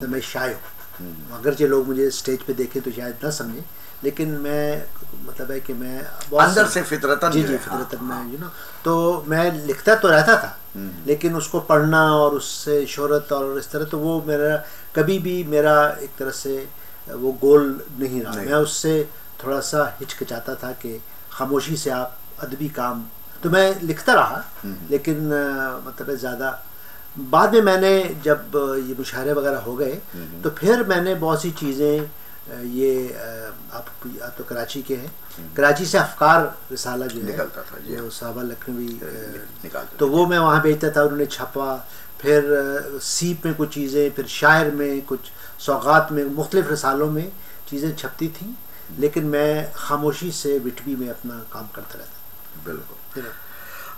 मैं शाय हूँ, अगरचे लोग मुझे स्टेज पे देखें तो शायद ना समझें, लेकिन मैं मतलब है कि मैं अंदर से फितरतन, जी फितरतन में तो मैं लिखता तो रहता था, लेकिन उसको पढ़ना और उससे शोहरत और इस तरह, तो वो मेरा कभी भी मेरा एक तरह से वो गोल नहीं रहा। मैं उससे थोड़ा सा हिचकिचाता था कि खामोशी से आप अदबी काम, तो मैं लिखता रहा, लेकिन मतलब है ज़्यादा। बाद में मैंने जब ये मुशायरे वगैरह हो गए तो फिर मैंने बहुत सी चीज़ें, ये आप तो कराची के हैं, कराची से अफकार रिसाला जो निकलता था जो साहबा लखनवी, तो वो मैं वहाँ भेजता था, उन्होंने छपा। फिर सीप में कुछ चीज़ें, फिर शायर में कुछ, सौगात में, मुख्तलिफ रिसालों में चीज़ें छपती थी, लेकिन मैं खामोशी से विटबी में अपना काम करता रहता। बिल्कुल।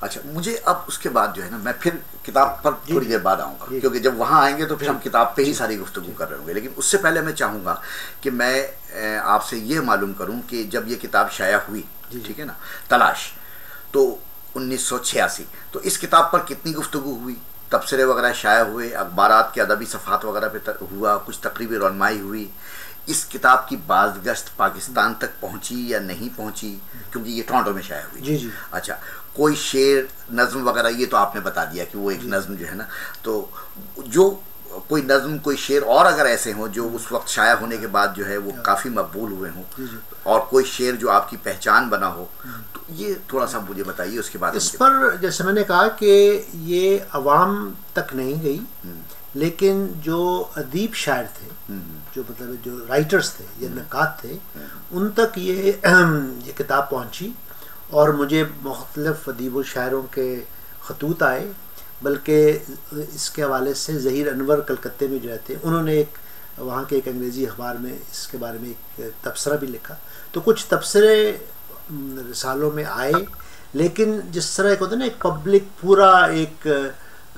अच्छा, मुझे अब उसके बाद जो है ना, मैं फिर किताब पर थोड़ी देर बाद आऊँगा, क्योंकि जब वहाँ आएंगे तो फिर हम किताब पे ही सारी गुफ्तगू कर रहे होंगे। लेकिन उससे पहले मैं चाहूँगा कि मैं आपसे ये मालूम करूँ कि जब ये किताब शाया हुई, ठीक है ना, तलाश, तो 1986, तो इस किताब पर कितनी गुफ्तगू हुई, तबसरे वगैरह शाया हुए, अखबारात के अदबी सफ़ात वगैरह पे हुआ, कुछ तकरीबी रौनमाई हुई, इस किताब की बाज़गश्त पाकिस्तान तक पहुँची या नहीं पहुँची, क्योंकि ये टोरंटो में शाया हुई। जी। अच्छा, कोई शेर, नज़्म वगैरह ये तो आपने बता दिया कि वो एक नज़्म जो है ना, तो जो कोई नज़्म, कोई शेर और अगर ऐसे हों जो उस वक्त शाया होने के बाद जो है वो काफ़ी मकबूल हुए हों, और कोई शेर जो आपकी पहचान बना हो, तो ये थोड़ा सा मुझे बताइए। उसके बाद इस पर जैसे मैंने कहा कि ये अवाम तक नहीं गई, लेकिन जो अदीब शायर थे, जो मतलब जो राइटर्स थे या नक़ाद थे, उन तक ये किताब पहुँची, और मुझे मुख्तलिफ़ अदीब शायरों के ख़तूत आए। बल्कि इसके हवाले से ज़हीर अनवर कलकत्ते में जो रहते, उन्होंने एक वहाँ के एक अंग्रेज़ी अखबार में इसके बारे में एक तबसरा भी लिखा। तो कुछ तबसरे रिसालों में आए, लेकिन जिस तरह एक होता है ना, एक पब्लिक पूरा एक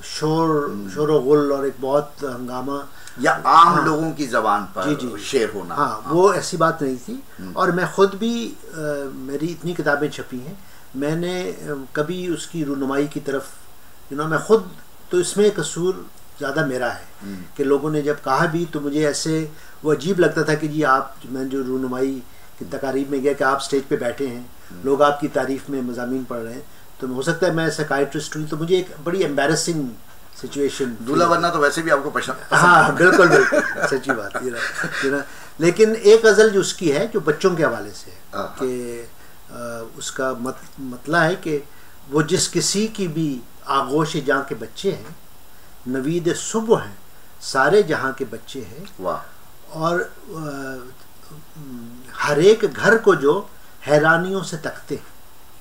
शोर व गुल और एक बहुत हंगामा, या आम लोगों की ज़बान पर शेर होना, वो ऐसी बात नहीं थी। और मैं ख़ुद भी, मेरी इतनी किताबें छपी हैं, मैंने कभी उसकी रूनुमाई की तरफ मैं ख़ुद, तो इसमें कसूर ज़्यादा मेरा है कि लोगों ने जब कहा भी तो मुझे ऐसे वो अजीब लगता था कि जी आप, मैं जो रूनुमाई की तकारीब में गया कि आप स्टेज पे बैठे हैं, लोग आपकी तारीफ़ में मज़ामीन पढ़ रहे हैं, तो हो सकता है मैं साइकियाट्रिस्ट हूँ, तो मुझे एक बड़ी एम्बैरेसिंग सिचुएशन। दूल्हा बनना तो वैसे भी आपको पसंद। हाँ बिल्कुल सच्ची बात ये ना। लेकिन एक गज़ल जो उसकी है, जो बच्चों के हवाले से है, कि उसका मतलब है कि वो जिस किसी की भी आगोश जहाँ के बच्चे हैं, नवीद सुबह हैं, सारे जहाँ के बच्चे हैं, और हर एक घर को जो हैरानियों से तकते हैं,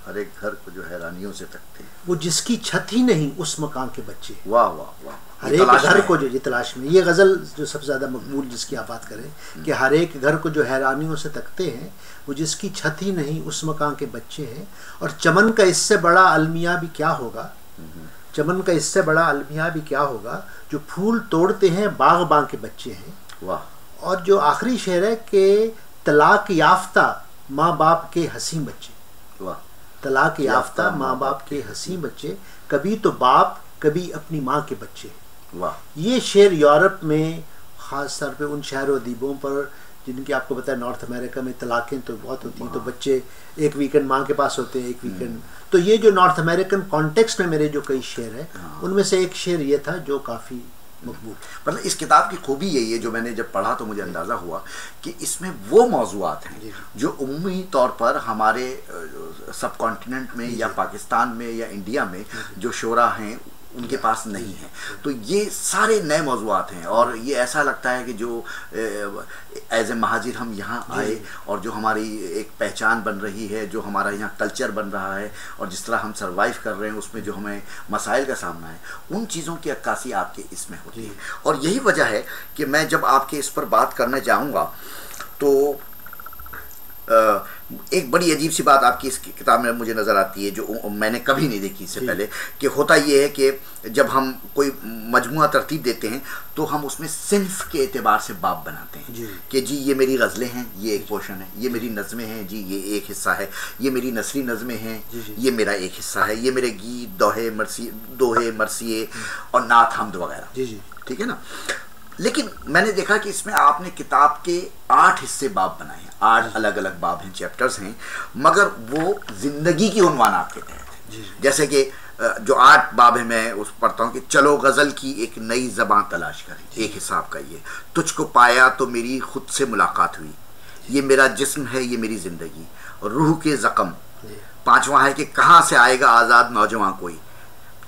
हर एक घर को जो हैरानियों से तकते हैं, वो जिसकी छत ही नहीं उस मकान के बच्चे। वाह वाह वाह। हर एक घर को जो तलाश में, ये गज़ल जो सबसे ज़्यादा मकबूल जिसकी आप बात करें कि हर एक घर को जो हैरानियों से तकते हैं, वो जिसकी छत ही नहीं उस मकान के बच्चे हैं। और चमन का इससे बड़ा अलमिया भी क्या होगा, चमन का इससे बड़ा अलमिया भी क्या होगा, जो फूल तोड़ते हैं बाग बाग के बच्चे हैं। वाह। और जो आखिरी शेर है कि तलाक याफ्ता माँ बाप के हसीं बच्चे, तलाक याफ्ता माँ बाप के हसीं बच्चे, कभी तो बाप कभी अपनी माँ के बच्चे। वाह। ये शेर यूरोप में ख़ास तौर पे उन शायर व अदीबों पर जिनकी आपको पता है नॉर्थ अमेरिका में तलाक़ें तो बहुत होती हैं, तो बच्चे एक वीकेंड माँ के पास होते हैं, एक वीकेंड, तो ये जो नॉर्थ अमेरिकन कॉन्टेक्स्ट में मेरे जो कई शेर हैं, उनमें से एक शेर ये था जो काफ़ी मकबूल। मतलब इस किताब की खूबी यही है, जो मैंने जब पढ़ा तो मुझे अंदाज़ा हुआ कि इसमें वो मौज़ूआत हैं जो उम्मी तौर पर हमारे सब कॉन्टिनेंट में या पाकिस्तान में या इंडिया में जो शोरा हैं उनके पास नहीं है। तो ये सारे नए मौज़ूआत हैं, और ये ऐसा लगता है कि जो एज ए महाजिर हम यहाँ आए, और जो हमारी एक पहचान बन रही है, जो हमारा यहाँ कल्चर बन रहा है, और जिस तरह हम सर्वाइव कर रहे हैं, उसमें जो हमें मसाइल का सामना है, उन चीज़ों की अक्कासी आपके इसमें होती है। और यही वजह है कि मैं जब आपके इस पर बात करने जाऊँगा तो एक बड़ी अजीब सी बात आपकी इस किताब में मुझे नज़र आती है, जो मैंने कभी नहीं देखी इससे पहले, कि होता ये है कि जब हम कोई मजमुआ तरतीब देते हैं तो हम उसमें सिन्फ के एतबार से बाब बनाते हैं कि जी ये मेरी गज़लें हैं, ये एक पोर्शन है, ये मेरी नज़में हैं, जी ये एक हिस्सा है, ये मेरी नसरी नज़में हैं, ये मेरा एक हिस्सा है, ये मेरे गीत दोहे मरसिए और नात हमद वगैरह, ठीक है ना। लेकिन मैंने देखा कि इसमें आपने किताब के 8 हिस्से बाब बनाए हैं, 8 अलग अलग बाब हैं, चैप्टर्स हैं, मगर वो जिंदगी की उन्वान आपके तहत है। जैसे कि जो 8 बाब है, मैं उस पढ़ता हूँ कि चलो गज़ल की एक नई ज़बान तलाश करें, एक हिसाब का ये, तुझको पाया तो मेरी खुद से मुलाकात हुई, ये मेरा जिस्म है, ये मेरी ज़िंदगी, रूह के ज़ख्म। 5वां है कि कहाँ से आएगा आज़ाद नौजवान कोई।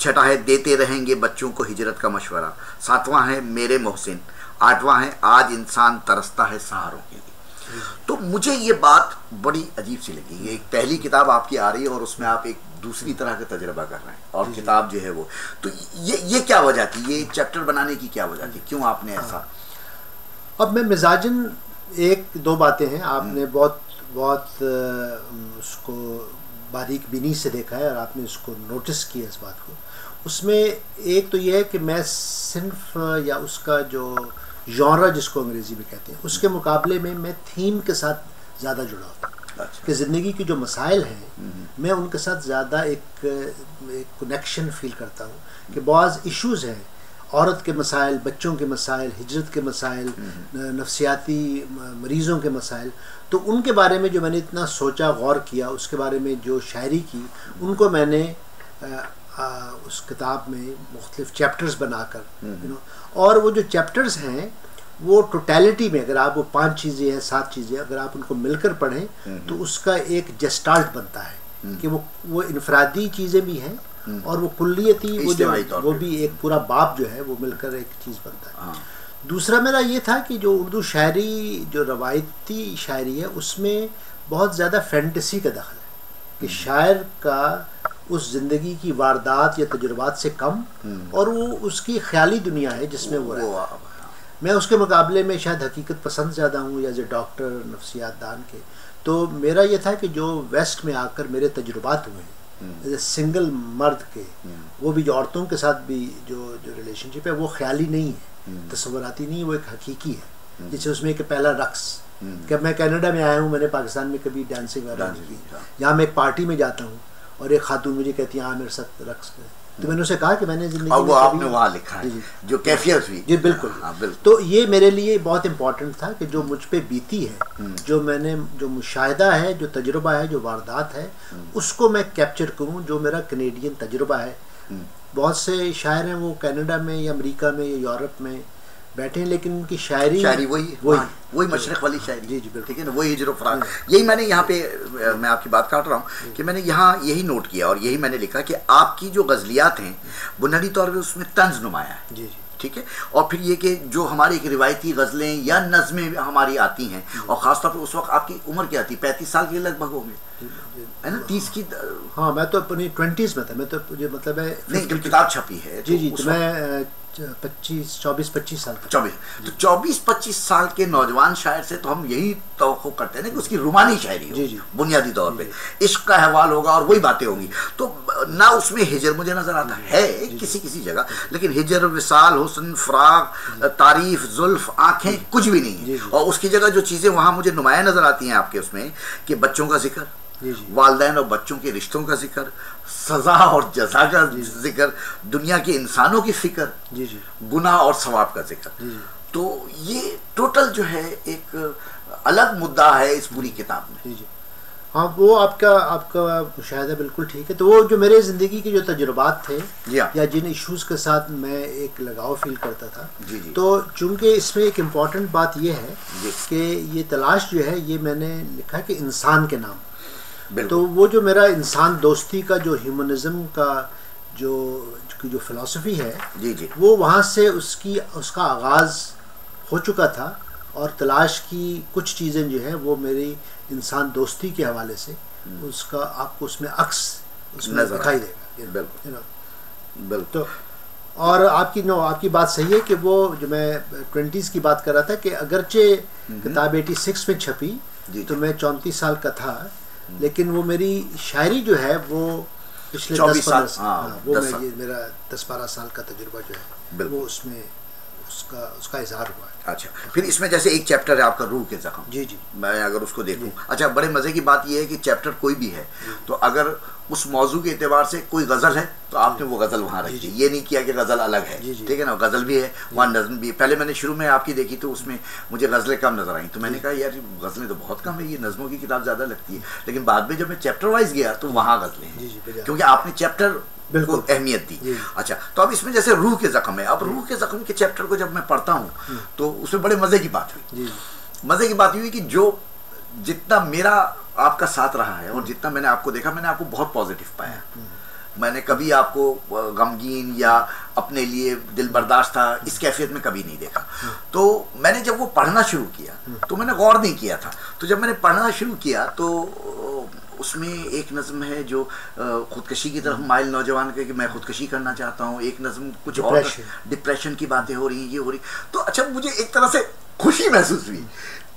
6ठा है देते रहेंगे बच्चों को हिजरत का मशवरा। 7वां है मेरे मोहसिन। 8वां है आज इंसान तरसता है सहारों के लिए। तो मुझे ये बात बड़ी अजीब सी लगी। एक पहली किताब आपकी आ रही है और उसमें आप एक दूसरी तरह का तजुर्बा कर रहे हैं, और किताब जो है वो, तो ये क्या वजह थी, ये चैप्टर बनाने की क्या वजह थी, क्यों आपने ऐसा? अब मैं मिजाजन 1-2 बातें हैं, आपने बहुत उसको बारीक बीनी से देखा है और आपने उसको नोटिस किया इस बात को। उसमें एक तो ये है कि मैं सिर्फ या उसका जो जॉनरा जिसको अंग्रेज़ी में कहते हैं उसके मुकाबले में मैं थीम के साथ ज़्यादा जुड़ा होता हूँ। कि ज़िंदगी की जो मसाइल हैं मैं उनके साथ ज़्यादा एक कनेक्शन फील करता हूँ कि बाज़ इश्यूज़ हैं, औरत के मसाइल, बच्चों के मसाइल, हिजरत के मसाइल, नफ्सियाती मरीज़ों के मसाइल, तो उनके बारे में जो मैंने इतना सोचा, गौर किया, उसके बारे में जो शायरी की, उनको मैंने उस किताब में मुख्तलिफ चैप्टर्स बनाकर और वो जो चैप्टर्स हैं वो टोटलिटी में, अगर आप वो 5 चीज़ें हैं, 7 चीज़ें, अगर आप उनको मिलकर पढ़ें तो उसका एक जेस्टाल्ट बनता है कि वो इनफरादी चीज़ें भी हैं और वो कुल्लियती वो भी एक पूरा बाब जो है वो मिलकर एक चीज़ बनता है। दूसरा मेरा ये था कि जो उर्दू शायरी, जो रवायती शायरी है, उसमें बहुत ज़्यादा फैंटेसी का दखल है कि शायर का उस ज़िंदगी की वारदात या तजुर्बात से कम और वो उसकी ख्याली दुनिया है जिसमें वो रहता है। मैं उसके मुकाबले में शायद हकीकत पसंद ज़्यादा हूँ एज ए डॉक्टर, नफ्सियात दान के। तो मेरा ये था कि जो वेस्ट में आकर मेरे तजुर्बात हुए हैं एज ए सिंगल मर्द के, वो भी जो औरतों के साथ भी जो रिलेशनशिप है वो ख्याली नहीं है, तस्वुराती नहीं है, वो एक हकीकी है। जैसे उसमें एक पहला रक्स, कि मैं कनाडा में आया हूँ, मैंने पाकिस्तान में कभी डांसिंग वगैरह नहीं की, यहाँ मैं एक पार्टी में जाता हूँ और एक खातून मुझे कहती है हाँ मेरे साथ रक्स कर, तो मैंने उसे कहा कि मैंने जिंदगी और वो आपने वहाँ लिखा है जो कैफियत हुई। जी बिल्कुल। तो ये मेरे लिए बहुत इम्पोर्टेंट था कि जो मुझ पे बीती है, जो मैंने जो मुशाहिदा है, जो तजुर्बा है, जो वारदात है, उसको मैं कैप्चर करूँ, जो मेरा कैनेडियन तजुर्बा है। बहुत से शायर हैं वो कनाडा में या अमेरिका में या यूरोप में बैठे हैं, लेकिन उनकी शायरी वही मशरक़ वाली शायरी। जी जी ठीक है ना, वही हिजर फरार। यही मैंने यहाँ पे, मैं आपकी बात काट रहा हूँ कि मैंने यहाँ यही नोट किया और यही मैंने लिखा कि आपकी जो गज़लियात हैं बुनियादी तौर पे उसमें तंज नुमाया है। जी जी ठीक है। और फिर ये कि जो हमारी एक रिवायती गज़लें या नज़में हमारी आती हैं, और ख़ासतौर पर उस वक्त आपकी उम्र क्या थी, 35 साल के लगभग होंगे, है ना, 30 की। हाँ मैं तो अपनी 20s में था, मैं तो मुझे मतलब है नहीं, जब किताब छपी है जी जी, तो मैं 24-25 साल का। 24-25 साल के नौजवान शायर से तो हम यही तवक्को करते हैं ना कि उसकी रुमानी शायरी हो, बुनियादी तौर पे इश्क का अहवाल होगा और वही बातें होंगी। तो ना उसमें हिजर मुझे नजर आता है किसी किसी जगह, लेकिन हिजर, विसाल, हुस्न, फराग, तारीफ, जुल्फ, आंखें कुछ भी नहीं है। और उसकी जगह जो चीज़ें वहाँ मुझे नुमाया नजर आती हैं आपके उसमें कि बच्चों का जिक्र, वालिदैन और बच्चों के रिश्तों का जिक्र, सज़ा और जज़ा का जिक्र, दुनिया के इंसानों की फिक्र, गुनाह और सवाब का जिक्र। तो ये टोटल जो है एक अलग मुद्दा है इस पूरी किताब में। हाँ वो आपका मुशाहिदा बिल्कुल ठीक है। तो वो जो मेरे ज़िंदगी के जो तजुर्बात थे या जिन इश्यूज़ के साथ मैं एक लगाव फील करता था, तो चूँकि इसमें एक इम्पॉर्टेंट बात ये है कि ये तलाश जो है ये मैंने लिखा कि इंसान के नाम। तो वो जो मेरा इंसान दोस्ती का जो ह्यूमनिज़म का जो फ़िलासफ़ी है वो वहाँ से उसका आगाज़ हो चुका था, और तलाश की कुछ चीज़ें जो है वो मेरी इंसान दोस्ती के हवाले से उसका आपको उसमें अक्स उसमें दिखाई देगा। बिल्कुल। तो और आपकी बात सही है कि वो जो मैं 20s की बात कर रहा था कि अगरचे किताब 86 में छपी तो मैं 34 साल का था, लेकिन वो मेरी शायरी जो है वो पिछले 10-15 साल, वो मेरा 10-12 साल का तजुर्बा जो है वो उसमें उसका इजहार हुआ है। अच्छा, फिर इसमें जैसे एक चैप्टर है आपका रूह के जख्म, जी जी, मैं अगर उसको देखूं, अच्छा बड़े मज़े की बात यह है कि चैप्टर कोई भी है तो अगर उस मौजू के एतबार से कोई गज़ल है तो आपने वो गज़ल वहाँ रख दी, ये नहीं किया कि गज़ल अलग है, ठीक है ना, गज़ल भी है वहाँ, नज़म भी। पहले मैंने शुरू में आपकी देखी तो उसमें मुझे गज़लें कम नज़र आई, तो मैंने कहा यार गज़लें तो बहुत कम है, ये नज़मों की किताब ज़्यादा लगती है। लेकिन बाद में जब मैं चैप्टर वाइज गया तो वहाँ गज़लें हैं, क्योंकि आपने चैप्टर बिल्कुल अहमियत दी। अच्छा, तो अब इसमें जैसे रूह के ज़ख्म है, अब रूह के ज़ख्म के चैप्टर को जब मैं पढ़ता हूँ तो उसमें बड़े मज़े की बात हुई। मज़े की बात हुई कि जो जितना मेरा आपका साथ रहा है और जितना मैंने आपको देखा, मैंने आपको बहुत पॉजिटिव पाया। मैंने कभी आपको गमगीन या अपने लिए दिल बर्दाश्त था इस कैफियत में कभी नहीं देखा। तो मैंने जब वो पढ़ना शुरू किया तो मैंने गौर नहीं किया था, तो जब मैंने पढ़ना शुरू किया तो उसमें एक नज़म है जो खुदकशी की तरफ माइल नौजवान के कि मैं खुदकशी करना चाहता हूँ, एक नज़म कुछ और डिप्रेशन की बातें हो रही हैं, ये हो रही। तो अच्छा, मुझे एक तरह से खुशी महसूस हुई।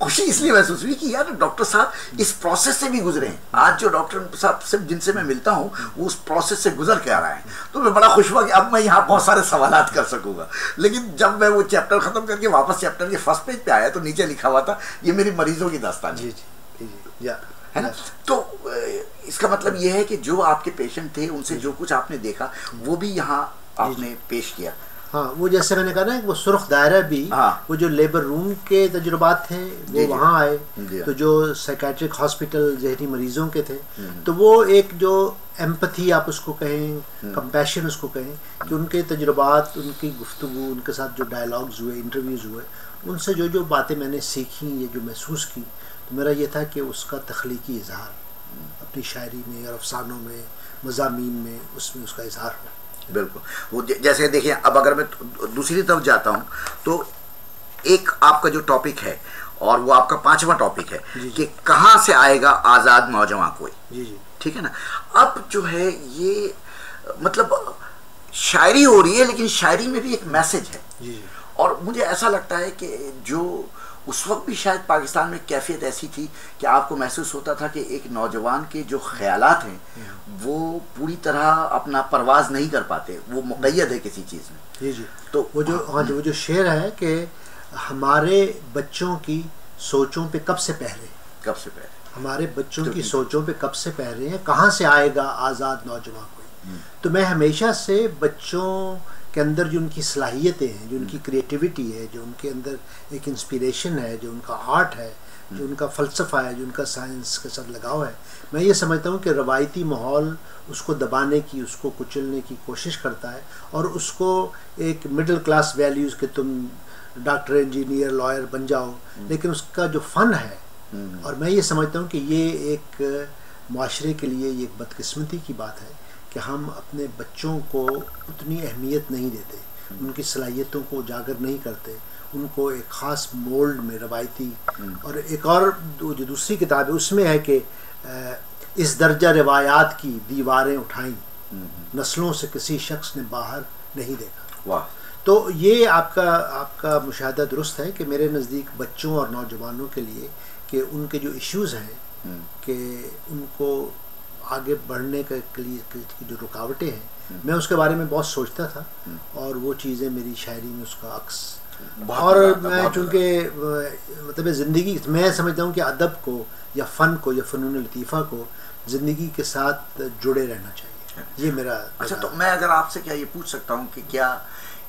खुशी इसलिए महसूस हुई कि यार डॉक्टर साहब इस प्रोसेस से भी गुजरे हैं। आज जो डॉक्टर साहब से जिनसे मैं मिलता हूँ वो उस प्रोसेस से गुजर के आ रहा है, तो मैं बड़ा खुश हुआ कि अब मैं यहाँ बहुत सारे सवालात कर सकूँगा। लेकिन जब मैं वो चैप्टर ख़त्म करके वापस चैप्टर के फर्स्ट पेज पे आया तो नीचे लिखा हुआ था ये मेरी मरीजों की दास्तान है ना। तो इसका मतलब ये है कि जो आपके पेशेंट थे उनसे जो कुछ आपने देखा वो भी यहाँ आपने पेश किया। हाँ, वो जैसे मैंने कहा ना वो सुर्ख दायरा भी, वो जो लेबर रूम के तजुर्बात थे वो वहाँ आए, तो जो साइकेट्रिक हॉस्पिटल जहरी मरीजों के थे, तो वो एक जो एम्पथी आप उसको कहें, कंपैशन उसको कहें, कि उनके तजुर्बात, उनकी गुफ्तगू, उनके साथ जो डायलॉग्स हुए, इंटरव्यूज़ हुए, उनसे जो जो बातें मैंने सीखी या जो महसूस की, तो मेरा ये था कि उसका तख्लीकी इजहार अपनी शायरी में और अफसानों में, मज़ामीन में, उसमें उसका इजहार हो। बिल्कुल, वो जैसे देखिए, अब अगर मैं दूसरी तरफ जाता हूँ तो एक आपका जो टॉपिक है और वो आपका 5वां टॉपिक है कि कहाँ से आएगा आज़ाद नौजवान कोई, ठीक है ना। अब जो है ये मतलब शायरी हो रही है लेकिन शायरी में भी एक मैसेज है, और मुझे ऐसा लगता है कि जो उस वक्त भी शायद पाकिस्तान में कैफियत ऐसी थी कि आपको महसूस होता था कि एक नौजवान के जो ख्यालात हैं वो पूरी तरह अपना परवाज नहीं कर पाते, वो मुक़य्यद है किसी चीज़ में। जी, तो वो जो वो जो शेर है कि हमारे बच्चों की सोचों पे कब से पहरे, हमारे बच्चों की सोचों पे कब से पहरे हैं, कहाँ से आएगा आज़ाद नौजवान कोई। तो मैं हमेशा से बच्चों के अंदर जो उनकी सलाहियतें हैं, जो उनकी क्रिएटिविटी है, जो उनके अंदर एक इंस्पिरेशन है, जो उनका आर्ट है, जो उनका फ़लसफ़ा है, जो उनका साइंस के साथ लगाव है, मैं ये समझता हूँ कि रवायती माहौल उसको दबाने की, उसको कुचलने की कोशिश करता है और उसको एक मिडिल क्लास वैल्यूज़ के तुम डॉक्टर, इंजीनियर, लॉयर बन जाओ, लेकिन उसका जो फ़न है, और मैं ये समझता हूँ कि ये एक माशरे के लिए ये एक बदकिस्मती की बात है कि हम अपने बच्चों को उतनी अहमियत नहीं देते, उनकी सलाहियतों को उजागर नहीं करते, उनको एक ख़ास मोल्ड में रवायती। और एक और जो दूसरी किताब है उसमें है कि इस दर्जा रिवायात की दीवारें उठाई, नस्लों से किसी शख्स ने बाहर नहीं देखा। वाह। तो ये आपका मुशाहदा दुरुस्त है कि मेरे नज़दीक बच्चों और नौजवानों के लिए कि उनके जो इश्यूज़ हैं कि उनको आगे बढ़ने के लिए की जो रुकावटें हैं, मैं उसके बारे में बहुत सोचता था और वो चीज़ें मेरी शायरी में उसका अक्स। और मैं चूँकि मतलब ज़िंदगी, मैं समझता हूँ कि अदब को या फ़न को या फ़नून लतीफ़ा को ज़िंदगी के साथ जुड़े रहना चाहिए, ये मेरा। अच्छा, तो मैं अगर आपसे क्या ये पूछ सकता हूँ कि क्या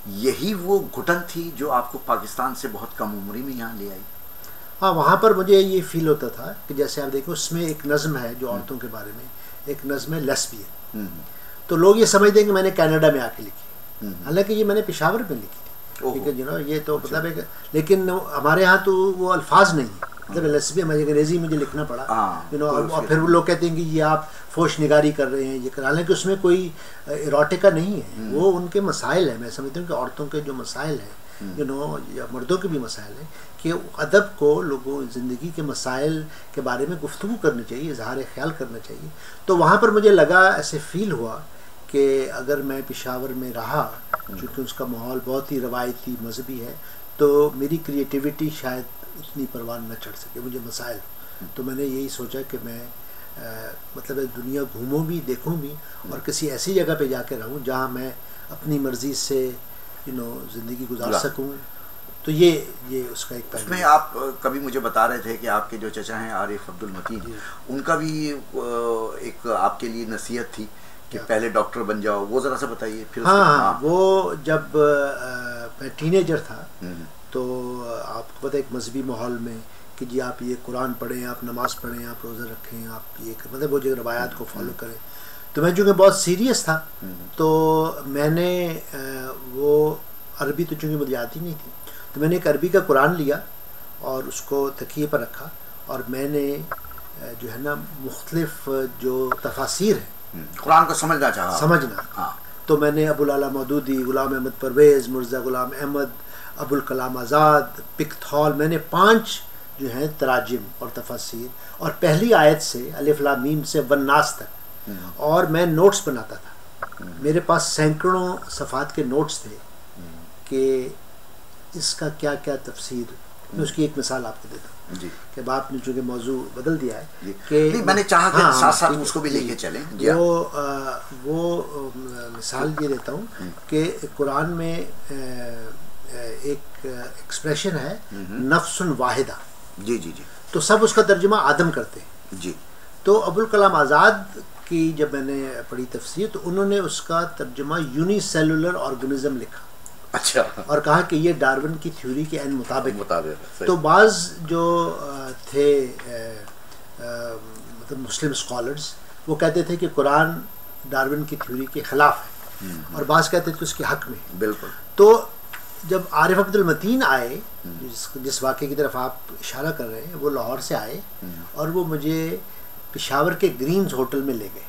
यही वो घुटन थी जो आपको पाकिस्तान से बहुत कम उम्री में यहाँ ले आई? हाँ, वहाँ पर मुझे ये फील होता था कि जैसे आप देखो उसमें एक नज़म है जो औरतों के बारे में, एक नज़म है लेस्बियन। तो लोग ये समझते हैं कि मैंने कनाडा में आके लिखी, हालांकि ये मैंने पेशावर में लिखी थी, ठीक है जी ना। ये तो मतलब एक, लेकिन हमारे यहाँ तो वो अल्फाज नहीं है, मतलब लेस्बियन अंग्रेज़ी मुझे लिखना पड़ा, यू नो। और फिर वो लोग कहते हैं कि ये आप फोश निगारी कर रहे हैं, ये कर, हालांकि उसमें कोई इरोटिका नहीं है, वो उनके मसाइल है। मैं समझता हूँ कि औरतों के जो मसाइल हैं, यू नो, या मर्दों के भी मसाइल हैं, कि अदब को लोगों ज़िंदगी के मसाइल के बारे में गुफ्तगू करनी चाहिए, इजहार ख्याल करना चाहिए। तो वहाँ पर मुझे लगा, ऐसे फ़ील हुआ कि अगर मैं पेशावर में रहा, चूँकि उसका माहौल बहुत ही रवायती मजहबी है, तो मेरी क्रिएटिविटी शायद इतनी परवान न चढ़ सके, मुझे मसाइल। तो मैंने यही सोचा कि मैं मतलब दुनिया घूमूँ भी, देखूँ भी, और किसी ऐसी जगह पे जाके रहूँ जहाँ मैं अपनी मर्ज़ी से ज़िंदगी गुजार सकूँ तो ये उसका एक पहलू। उसमें आप कभी मुझे बता रहे थे कि आपके जो चचा हैं आरिफ अब्दुल मतीन, उनका भी एक आपके लिए नसीहत थी कि पहले डॉक्टर बन जाओ, वो ज़रा सा बताइए फिर। हाँ, वो जब मैं टीनेजर था तो आपको पता है एक मजहबी माहौल में कि जी आप ये कुरान पढ़ें, आप नमाज़ पढ़ें, आप रोज़ा रखें, आप ये मतलब वो जो रवायात को फॉलो करें। तो मैं चूँकि बहुत सीरियस था तो मैंने वो अरबी तो चूँकि मुझे आती नहीं थी, तो मैंने एक अरबी का कुरान लिया और उसको तकिए पर रखा और मैंने जो है ना मुख्तलिफ जो तफासिर है कुरान को समझना। हाँ। तो मैंने अबुल आला मौदूदी, गुलाम अहमद परवेज़, मिर्ज़ा गुलाम अहमद, अबुल कलाम आज़ाद, पिकथौल, मैंने 5 जो हैं तराजिम और तफासिर, और पहली आयत से अलिफ लाम मीम से वन्नास तक, और मैं नोट्स बनाता था। मेरे पास सैकड़ों सफ़ात के नोट्स थे कि इसका क्या क्या तफसीर। मैं उसकी एक मिसाल आपको देता हूँ कि आपने चूँकि मौजू बदल दिया है कि मैंने चाहा कि साथ साथ उसको भी लेके चलें। वो मिसाल ये देता हूँ कि कुरान में एक एक्सप्रेशन है नफ्सुन वाहिदा। जी जी जी। तो सब उसका तर्जुमा आदम करते हैं जी। तो अबुल कलाम आज़ाद की जब मैंने पढ़ी तफसीर तो उन्होंने उसका तर्जुमा यूनिसेलुलर ऑर्गेनिज्म लिखा। अच्छा। और कहा कि ये डार्विन की थ्योरी के मुताबिक। तो बाज़ जो थे मतलब मुस्लिम स्कॉलर्स वो कहते थे कि कुरान डार्विन की थ्योरी के ख़िलाफ़ है और बाज़ कहते थे उसके हक़ में। बिल्कुल। तो जब आरिफ अब्दुल मतीन आए, जिस वाक़े की तरफ आप इशारा कर रहे हैं, वो लाहौर से आए और वो मुझे पेशावर के ग्रीन्स होटल में ले गए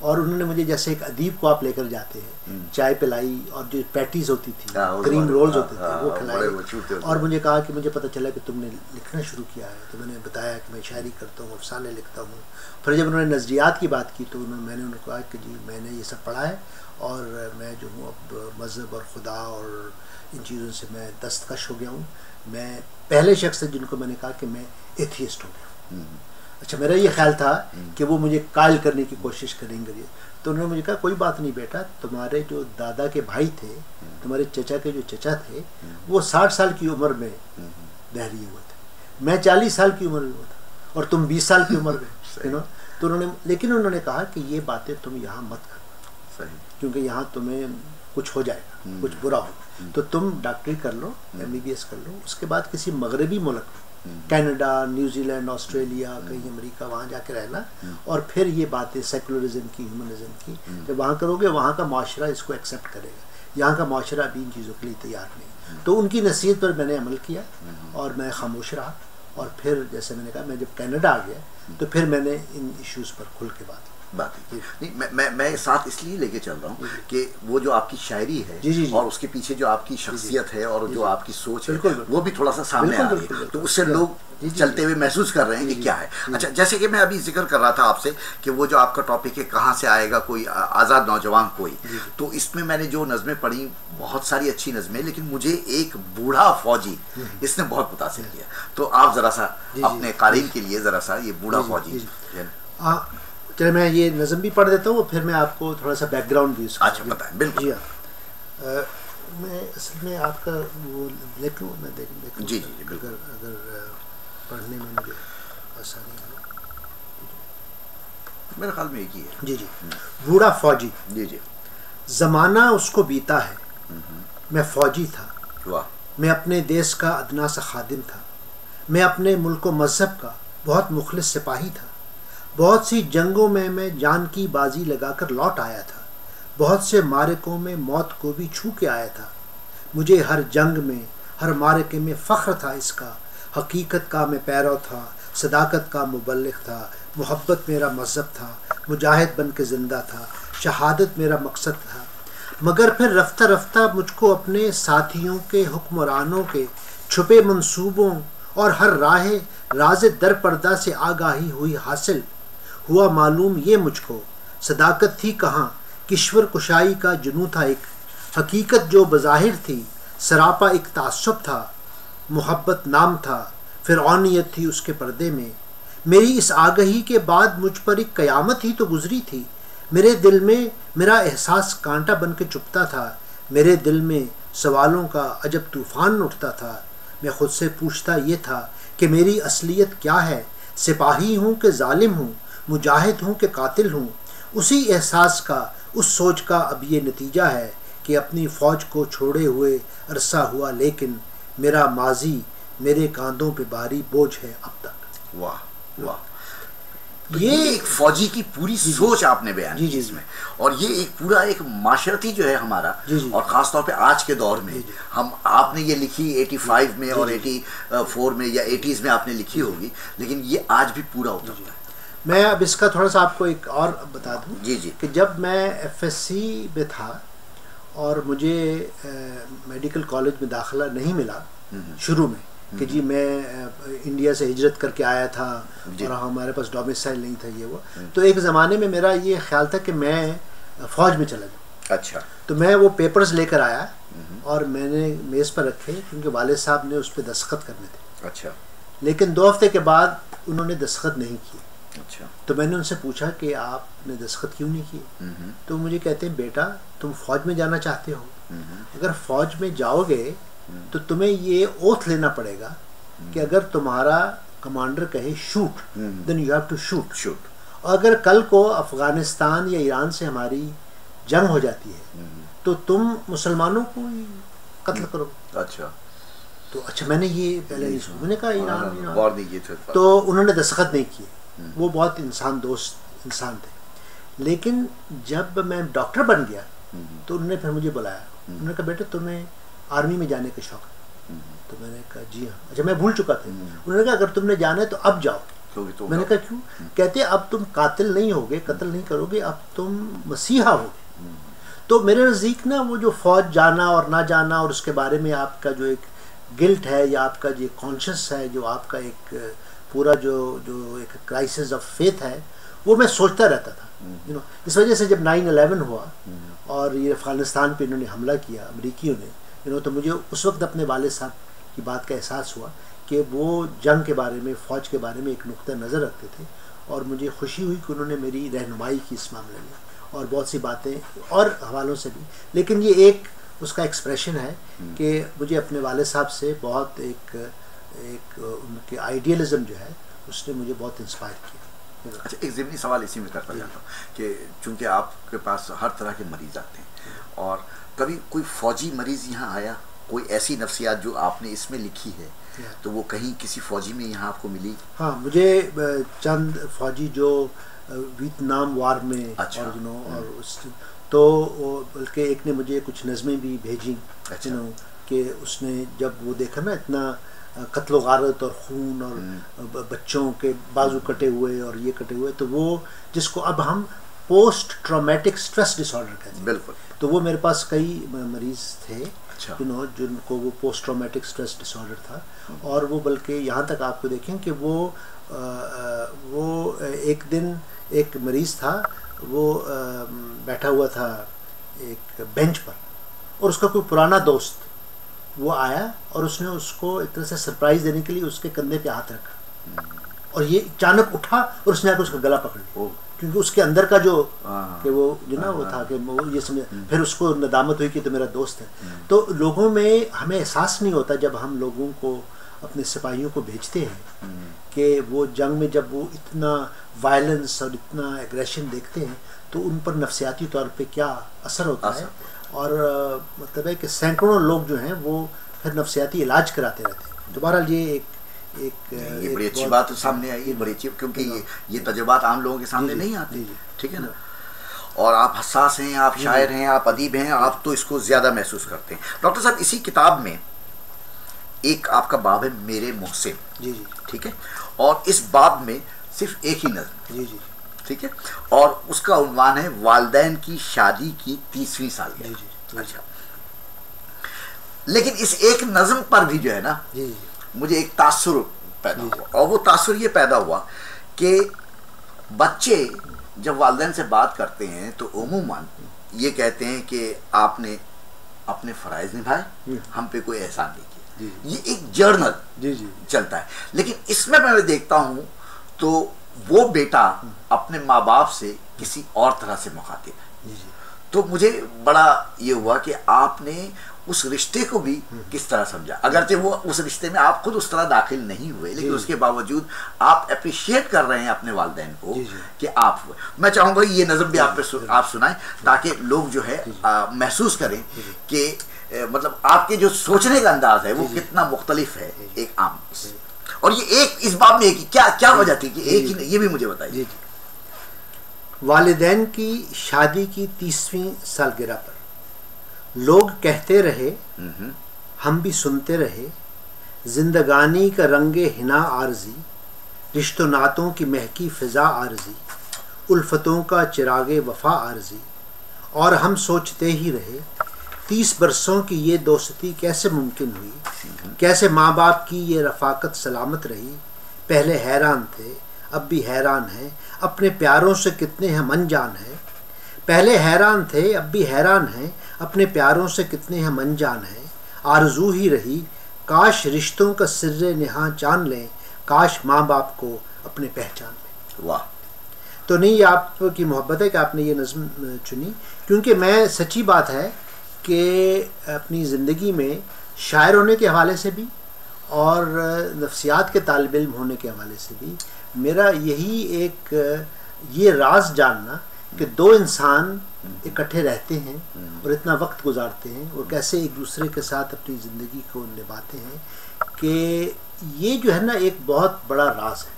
और उन्होंने मुझे जैसे एक अदीब को आप लेकर जाते हैं चाय पिलाई और जो पैटीज़ होती थी, क्रीम रोल्स होते थे, वो खिलाए और मुझे कहा कि मुझे पता चला कि तुमने लिखना शुरू किया है। तो मैंने बताया कि मैं शायरी करता हूँ, अफसाने लिखता हूँ। फिर जब उन्होंने नज़रियात की बात की तो मैंने उनको कहा कि जी मैंने ये सब पढ़ा है और मैं जो हूँ अब मज़हब और खुदा और इन चीज़ों से मैं दस्तकश हो गया हूँ। मैं पहले शख्स है जिनको मैंने कहा कि मैं एथियस्ट हो गया हूँ। अच्छा, मेरा ये ख्याल था कि वो मुझे कायल करने की कोशिश करेंगे। तो उन्होंने मुझे कहा कोई बात नहीं बेटा, तुम्हारे जो दादा के भाई थे, तुम्हारे चचा के जो चचा थे, वो 60 साल की उम्र में बहरी हुए थे, मैं 40 साल की उम्र में हुआ था और तुम 20 साल की उम्र में। तो लेकिन उन्होंने कहा कि ये बातें तुम यहाँ मत करो क्योंकि यहाँ तुम्हें कुछ हो जाएगा, कुछ बुरा हो, तो तुम डॉक्टरी कर लो, MBBS कर लो, उसके बाद किसी मगरबी मुल्क कनाडा, न्यूजीलैंड, ऑस्ट्रेलिया, कहीं अमेरिका, वहाँ जाके रहना और फिर ये बातें सेकुलरिज्म की, ह्यूमनिज्म की जब वहाँ करोगे वहाँ का माशरा इसको एक्सेप्ट करेगा। यहाँ का माशरा अभी इन चीज़ों के लिए तैयार नहीं। तो उनकी नसीहत पर मैंने अमल किया और मैं खामोश रहा और फिर जैसे मैंने कहा मैं जब कनाडा आ गया तो फिर मैंने इन इश्यूज़ पर खुल के बात नहीं, मैं साथ इसलिए लेके चल रहा हूँ कि वो जो आपकी शायरी है जी। और उसके पीछे जो आपकी शख्सियत है और जो आपकी सोच है वो भी थोड़ा सा सामने आ रही है, तो उससे लोग चलते हुए महसूस कर रहे हैं कि क्या है। अच्छा, जैसे कि मैं अभी जिक्र कर रहा था आपसे कि वो जो आपका टॉपिक है कहाँ से आएगा कोई आज़ाद नौजवान कोई, तो इसमें मैंने जो नज़में पढ़ी बहुत सारी अच्छी नज़में, लेकिन मुझे एक बूढ़ा फौजी इसने बहुत मुतासिर किया। तो आप ज़रा सा अपने क़ारीन के लिए ज़रा सा ये बूढ़ा फौजी। चलिए मैं ये नज़म भी पढ़ देता हूँ फिर मैं आपको थोड़ा सा बैकग्राउंड भी उसका। अच्छा बताएं। बिल्कुल जी हाँ। मैं असल में आपका वो लिख लूँ, मैं देख जी जी बिल्कुल, अगर पढ़ने में मुझे आसानी हो। मेरे ख्याल में एक ही है। जी जी। बूढ़ा फौजी। जी जी। ज़माना उसको बीता है, मैं फौजी था। वाह। मैं अपने देश का अदना सा खादिम था। मैं अपने मुल्क व मज़हब का बहुत मुखलिस सिपाही था। बहुत सी जंगों में मैं जान की बाजी लगाकर लौट आया था। बहुत से मारकों में मौत को भी छू के आया था। मुझे हर जंग में, हर मारके में फ़ख्र था इसका। हकीकत का मैं पैरव था, सदाकत का मुबल्लिग था। मोहब्बत मेरा मज़हब था, मुजाहिद बन के ज़िंदा था। शहादत मेरा मकसद था। मगर फिर रफ्ता रफ्ता मुझको अपने साथियों के, हुक्मरानों के छुपे मंसूबों और हर राहे राज़े दर पर्दा से आगाही हुई हासिल। हुआ मालूम ये मुझको सदाकत थी कहाँ, किश्वर कुशाई का जुनू था एक। हकीकत जो बज़ाहिर थी सरापा एक तासुब था। मोहब्बत नाम था, फ़िरऔनियत थी उसके पर्दे में। मेरी इस आगही के बाद मुझ पर एक क़यामत ही तो गुज़री थी। मेरे दिल में मेरा एहसास कांटा बन के चुभता था। मेरे दिल में सवालों का अजब तूफ़ान उठता था। मैं ख़ुद से पूछता ये था कि मेरी असलियत क्या है, सिपाही हूँ कि जालिम हूँ, मुजाहिद हूँ कि कातिल हूँ। उसी एहसास का, उस सोच का अब ये नतीजा है कि अपनी फ़ौज को छोड़े हुए अरसा हुआ, लेकिन मेरा माजी मेरे कांधों पे भारी बोझ है अब तक। वाह वाह, तो ये एक फौजी की पूरी सोच आपने बयान की जी इसमें, और ये एक पूरा एक माशरती जो है हमारा, और ख़ास तौर पे आज के दौर में हम, आपने ये लिखी 85 में और 84 में या 80s में आपने लिखी होगी, लेकिन ये आज भी पूरा उतरता है। मैं अब इसका थोड़ा सा आपको एक और बता दूं जी कि जब मैं FSC में था और मुझे मेडिकल कॉलेज में दाखिला नहीं मिला शुरू में, कि जी मैं इंडिया से हिजरत करके आया था और हमारे पास डोमिसाइल नहीं था ये वो, तो एक ज़माने में मेरा ये ख्याल था कि मैं फ़ौज में चला जाऊँ। अच्छा। तो मैं वो पेपर्स लेकर आया और मैंने मेज़ पर रखे, क्योंकि वालिद साहब ने उस पर दस्तखत करने थे। अच्छा। लेकिन 2 हफ्ते के बाद उन्होंने दस्तखत नहीं किए। अच्छा। तो मैंने उनसे पूछा कि आपने दस्तखत क्यों नहीं किए? तो मुझे कहते हैं, बेटा तुम फ़ौज में जाना चाहते हो, अगर फ़ौज में जाओगे तो तुम्हें ये ओथ लेना पड़ेगा कि अगर तुम्हारा कमांडर कहे shoot, then you have to shoot. और अगर कल को अफ़गानिस्तान या ईरान से हमारी जंग हो जाती है तो तुम मुसलमानों को कत्ल करो। अच्छा। तो अच्छा, मैंने ये पहले नहीं सुना, मैंने कहा ईरान गौर नहीं किए थे। तो उन्होंने दस्तखत नहीं किए। वो बहुत इंसान दोस्त इंसान थे। लेकिन जब मैं डॉक्टर बन गया तो उन्होंने फिर मुझे बुलाया, उन्होंने कहा बेटा तुम्हें आर्मी में जाने का शौक है? तो मैंने कहा जी हाँ। अच्छा, मैं भूल चुका था। उन्होंने कहा अगर तुमने जाना है तो अब जाओ। तो मैंने कहा क्यों? कहते अब तुम कातिल नहीं होगे, कत्ल नहीं करोगे, अब तुम मसीहा होगे। तो मेरे नज़दीक ना वो जो फ़ौज जाना और ना जाना और उसके बारे में आपका जो एक गिल्ट है या आपका जो कॉन्शियस है, जो आपका एक पूरा जो एक क्राइसिस ऑफ फेथ है, वो मैं सोचता रहता था। इस वजह से जब 9/11 हुआ और ये अफ़गानिस्तान पे इन्होंने हमला किया अमरीकियों ने, तो मुझे उस वक्त अपने वालिद साहब की बात का एहसास हुआ कि वो जंग के बारे में, फ़ौज के बारे में एक नुक्ता नज़र रखते थे, और मुझे खुशी हुई कि उन्होंने मेरी रहनुमाई की इस मामले में, और बहुत सी बातें और हवालों से भी। लेकिन ये एक उसका एक्सप्रेशन है कि मुझे अपने वालिद साहब से बहुत एक उनके आइडियलिज़म जो है उसने मुझे बहुत इंस्पायर किया। अच्छा, एक ज़िमनी सवाल इसी में करता जाता हूँ कि चूँकि आपके पास हर तरह के मरीज़ आते हैं, और कभी कोई फ़ौजी मरीज़ यहाँ आया, कोई ऐसी नफ्सियात जो आपने इसमें लिखी है, तो वो कहीं किसी फ़ौजी में यहाँ आपको मिली? हाँ, मुझे चंद फ़ौजी जो वियतनाम वार में, अच्छा। और उस तो बल्कि एक ने मुझे कुछ नज़में भी भेजी। अच्छा। कि उसने जब वो देखा ना इतना कत्ल गारत और खून और बच्चों के बाजू कटे हुए और ये कटे हुए, तो वो जिसको अब हम पोस्ट ट्रॉमेटिक स्ट्रेस डिसऑर्डर कहते हैं। बिल्कुल। तो वो मेरे पास कई मरीज़ थे, अच्छा। जिनको वो पोस्ट ट्रॉमेटिक स्ट्रेस डिसऑर्डर था, और वो बल्कि यहाँ तक आपको देखें कि वो एक दिन एक मरीज़ था, वो बैठा हुआ था एक बेंच पर, और उसका कोई पुराना दोस्त वो आया और उसने उसको एक तरह से सरप्राइज़ देने के लिए उसके कंधे पे हाथ रखा, और ये अचानक उठा और उसने आकर उसका गला पकड़ लिया, क्योंकि उसके अंदर का जो कि वो जो ना वो था कि वो ये समझ, फिर उसको नदामत हुई कि तो मेरा दोस्त है। तो लोगों में हमें एहसास नहीं होता जब हम लोगों को, अपने सिपाहियों को भेजते हैं, कि वो जंग में जब वो इतना वायलेंस और इतना एग्रेशन देखते हैं तो उन पर नफ्सियाती तौर पे क्या असर होता है, और मतलब है कि सैकड़ों लोग जो हैं वो फिर नफ्सियाती इलाज कराते रहते हैं। तो बहरहाल ये ये बड़ी अच्छी बात सामने आई, बड़ी अच्छी, क्योंकि ये तजुर्बात आम लोगों के सामने नहीं आते, ठीक है ना। और आप हसास हैं, आप शायर हैं, आप अदीब हैं, आप तो इसको ज़्यादा महसूस करते हैं। डॉक्टर साहब, इसी किताब में एक आपका बाब है मेरे मोहसिन, जी जी, ठीक है, और इस बाब में सिर्फ एक ही नज़्म, जी जी, ठीक है, और उसका उन्वान है वालिदैन की शादी की 30वीं सालगिरह। अच्छा, लेकिन इस एक नज़्म पर भी जो है ना, मुझे एक तासुर पैदा हुआ, और वो तासुर ये पैदा हुआ कि बच्चे जब वालिदैन से बात करते हैं तो उमूमन ये कहते हैं कि आपने अपने फ़राइज़ निभाए, हम पे कोई एहसान नहीं किया। ये एक जर्नल चलता है, लेकिन इसमें मैं देखता हूँ तो वो बेटा अपने माँ बाप से किसी और तरह से मुखातिब है। तो मुझे बड़ा ये हुआ कि आपने उस रिश्ते को भी किस तरह समझा, अगरचे वो उस रिश्ते में आप खुद उस तरह दाखिल नहीं हुए, लेकिन उसके बावजूद आप अप्रिशिएट कर रहे हैं अपने वालिदैन को कि आप, मैं चाहूंगा ये नज़म भी आप सुनाएं ताकि लोग जो है महसूस करें कि मतलब आपके जो सोचने का अंदाज है वो कितना मुख्तलिफ है एक आम से। और ये एक इस बात में एक क्या वजह थी कि एक ही, ये भी मुझे बताइए। वालिदैन की शादी की 30वीं सालगिरह पर लोग कहते रहे, हम भी सुनते रहे, जिंदगानी का रंगे हिना आरजी, रिश्तों नातों की महकी फिजा आरजी, उल्फतों का चिरागे वफा आरजी। और हम सोचते ही रहे 30 बरसों की ये दोस्ती कैसे मुमकिन हुई, कैसे माँ बाप की ये रफाकत सलामत रही। पहले हैरान थे अब भी हैरान हैं, अपने प्यारों से कितने हम अनजान हैं। पहले हैरान थे अब भी हैरान हैं, अपने प्यारों से कितने हम अनजान हैं। आरज़ू ही रही काश रिश्तों का सिर्रे निहा जान लें, काश माँ बाप को अपने पहचान लें। वाह। तो नहीं, आपकी मोहब्बत है कि आपने ये नज़्म चुनी, क्योंकि मैं सच्ची बात है कि अपनी ज़िंदगी में शायर होने के हवाले से भी और नफ्सियात के तालिब इल्म होने के हवाले से भी मेरा यही एक ये राज जानना कि दो इंसान इकट्ठे रहते हैं और इतना वक्त गुजारते हैं और कैसे एक दूसरे के साथ अपनी ज़िंदगी को निभाते हैं, कि ये जो है ना एक बहुत बड़ा राज है।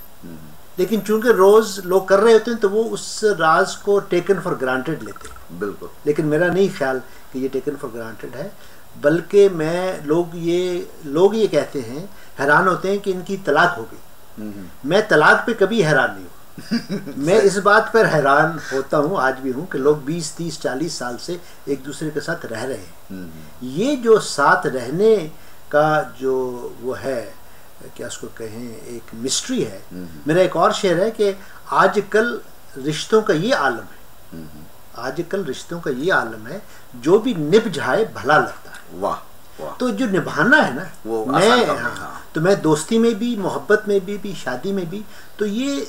लेकिन चूंकि रोज़ लोग कर रहे होते हैं तो वो उस राज को टेकन फॉर ग्रांटेड लेते हैं। बिल्कुल। लेकिन मेरा नहीं ख्याल कि ये टेकन फॉर ग्रांटेड है, बल्कि लोग ये कहते हैं, हैरान होते हैं कि इनकी तलाक हो गई। मैं तलाक पे कभी हैरान नहीं हूँ। मैं इस बात पर हैरान होता हूँ, आज भी हूँ, कि लोग 20, 30, 40 साल से एक दूसरे के साथ रह रहे हैं। ये जो साथ रहने का जो वो है, क्या उसको कहें, एक मिस्ट्री है। मेरा एक और शेर है कि आजकल रिश्तों का ये आलम है, आजकल रिश्तों का ये आलम है, जो भी निभ जाए भला लगता है। वाह वाह। तो जो निभाना है ना, वो तो मैं दोस्ती में भी, मोहब्बत में भी शादी में भी, तो ये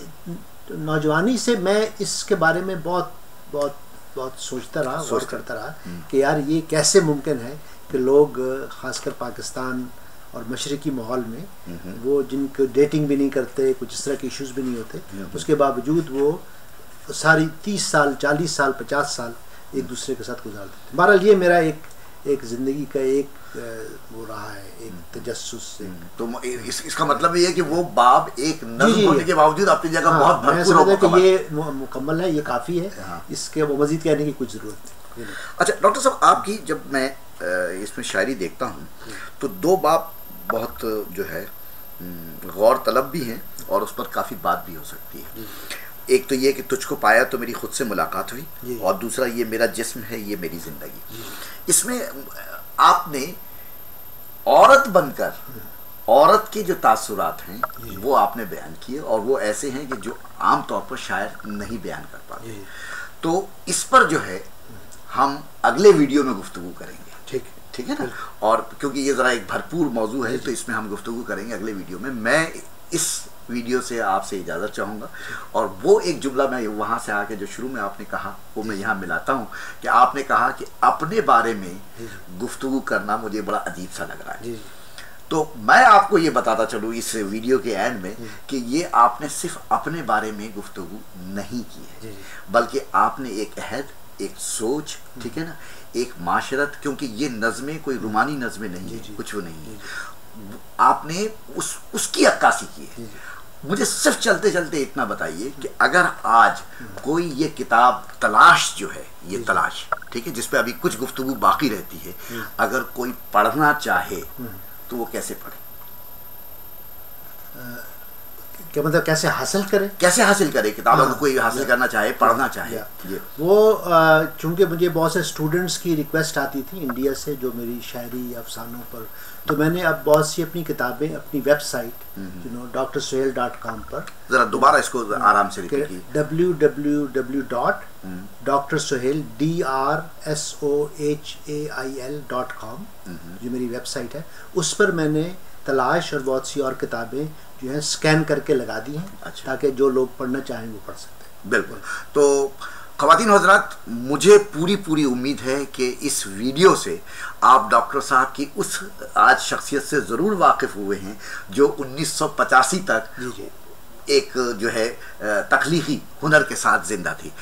नौजवानी से मैं इसके बारे में बहुत बहुत बहुत सोचता रहा, गौर करता रहा कि यार ये कैसे मुमकिन है कि लोग ख़ासकर पाकिस्तान और मशरक़ी माहौल में, वो जिनको डेटिंग भी नहीं करते, कुछ इस तरह के इश्यूज़ भी नहीं होते, उसके बावजूद वो सारी 30 साल, 40 साल, 50 साल एक दूसरे के साथ गुजार देते। बहरहाल ये मेरा एक ज़िंदगी का एक वो रहा है, एक तजस्सुस से। तो इसका मतलब ये है कि वो बाब एक नज़्म होने के बावजूद अपनी जगह बहुत भरपूर और मुकम्मल, ये मुकम्मल है, ये काफ़ी है। इसके वो मज़ीद कहने की कुछ ज़रूरत नहीं। अच्छा डॉक्टर साहब, आपकी जब मैं इसमें शायरी देखता हूँ तो दो बाब बहुत जो है गौर तलब भी हैं और उस पर काफ़ी बात भी हो सकती है। एक तो ये कि तुझको पाया तो मेरी खुद से मुलाकात हुई, और दूसरा ये मेरा जिस्म है, ये मेरी ज़िंदगी। इसमें आपने औरत बनकर औरत के जो तासुरात हैं वो आपने बयान किए, और वो ऐसे हैं कि जो आम तौर पर शायर नहीं बयान कर पाते। तो इस पर जो है हम अगले वीडियो में गुफ्तगू करेंगे। ठीक है ना, और क्योंकि ये ज़रा एक भरपूर मौजू है तो इसमें हम गुफ्तगू करेंगे अगले वीडियो में। मैं इस वीडियो से आपसे इजाज़त चाहूँगा, और वो एक जुमला मैं वहाँ से आके जो शुरू में आपने कहा वो मैं यहाँ मिलाता हूँ कि आपने कहा कि अपने बारे में गुफ्तगू करना मुझे बड़ा अजीब सा लग रहा है। तो मैं आपको ये बताता चलूँ इस वीडियो के एंड में कि ये आपने सिर्फ अपने बारे में गुफ्तगू नहीं की है, बल्कि आपने एक अहद, एक सोच, ठीक है ना, एक माशरत, क्योंकि ये नज़में कोई रुमानी नज़में नहीं है, कुछ वो नहीं है, आपने उसकी अक्कासी की है। मुझे सिर्फ चलते चलते इतना बताइए कि अगर आज कोई ये किताब तलाश जो है, ये तलाश, ठीक है, जिसपे अभी कुछ गुफ्तगू बाकी रहती है, अगर कोई पढ़ना चाहे तो वो कैसे पढ़े? क्या मतलब कैसे हासिल करे किताब? अगर कोई हासिल करना चाहे, पढ़ना चाहे, वो चूंकि मुझे बहुत से स्टूडेंट्स की रिक्वेस्ट आती थी इंडिया से, जो मेरी शायरी अफसानों पर, तो मैंने अब बहुत सी अपनी किताबें अपनी वेबसाइट drsuhail.com पर, जरा दोबारा इसको आराम से रिपीट कीजिए, www.drsuhail.com जो मेरी वेबसाइट है, उस पर मैंने तलाश और बहुत सी और किताबें जो है स्कैन करके लगा दी हैं। अच्छा। ताकि जो लोग पढ़ना चाहें वो पढ़ सकते हैं। बिल्कुल। तो ख़वातीन हज़रात, मुझे पूरी उम्मीद है कि इस वीडियो से आप डॉक्टर साहब की उस आज शख्सियत से ज़रूर वाकिफ़ हुए हैं जो 1985 तक एक जो है तख्लीकी हुनर के साथ ज़िंदा थी।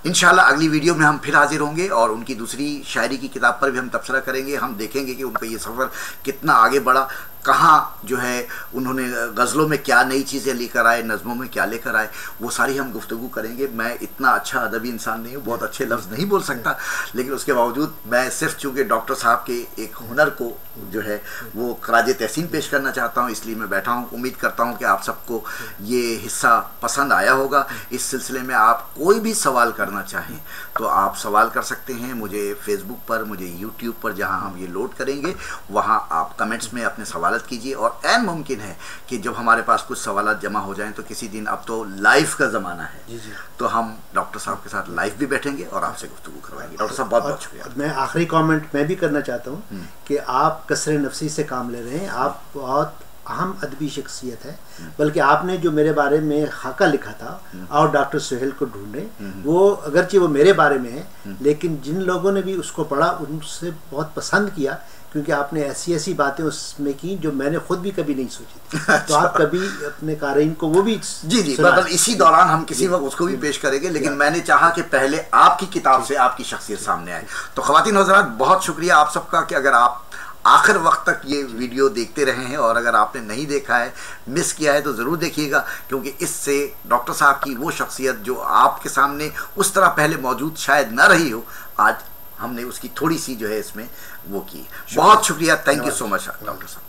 इंशाल्लाह अगली वीडियो में हम फिर हाजिर होंगे और उनकी दूसरी शायरी की किताब पर भी हम तबसरा करेंगे। हम देखेंगे कि उनका ये सफ़र कितना आगे बढ़ा, कहाँ जो है उन्होंने गज़लों में क्या नई चीज़ें लेकर आए, नज़मों में क्या लेकर आए, वो सारी हम गुफ्तगू करेंगे। मैं इतना अच्छा अदबी इंसान नहीं हूँ, बहुत अच्छे लफ्ज़ नहीं बोल सकता, लेकिन उसके बावजूद मैं सिर्फ चूँकि डॉक्टर साहब के एक हुनर को जो है वो खराज तहसीन पेश करना चाहता हूँ, इसलिए मैं बैठा हूँ। उम्मीद करता हूँ कि आप सबको ये हिस्सा पसंद आया होगा। इस सिलसिले में आप कोई भी सवाल करना चाहें तो आप सवाल कर सकते हैं मुझे फेसबुक पर, मुझे यूट्यूब पर, जहाँ हम ये लोड करेंगे वहाँ आप कमेंट्स में अपने सवाल कीजिए। और ऐन मुमकिन है कि जब हमारे पास कुछ सवाल जमा हो जाएं तो किसी दिन, अब तो लाइव का ज़माना है, तो हम डॉक्टर साहब के साथ लाइव भी बैठेंगे और आपसे गुफ्तगू करवाएंगे। डॉक्टर साहब बहुत बहुत शुक्रिया। मैं आखिरी कमेंट मैं भी करना चाहता हूँ कि आप कसरे नफसी से काम ले रहे हैं। आप बहुत अहम अदबी शख्सियत है, बल्कि आपने जो मेरे बारे में खाका लिखा था और डॉक्टर सुहेल को ढूंढे, वो अगरचे वो मेरे बारे में है, लेकिन जिन लोगों ने भी उसको पढ़ा उनसे बहुत पसंद किया, क्योंकि आपने ऐसी बातें उसमें की जो मैंने खुद भी कभी नहीं सोची थी। तो आप कभी अपने क़ारीन को वो भी जी मतलब इसी दौरान हम किसी वक्त उसको भी पेश करेंगे, लेकिन मैंने चाहा कि पहले आपकी किताब से आपकी शख्सियत सामने आए। तो ख़वातीन हज़रात, बहुत शुक्रिया आप सबका कि अगर आप आखिर वक्त तक ये वीडियो देखते रहे हैं, और अगर आपने नहीं देखा है, मिस किया है, तो ज़रूर देखिएगा, क्योंकि इससे डॉक्टर साहब की वो शख्सियत जो आपके सामने उस तरह पहले मौजूद शायद न रही हो, आज हमने उसकी थोड़ी सी जो है इसमें वो की। बहुत शुक्रिया, thank you so much doctor साहब।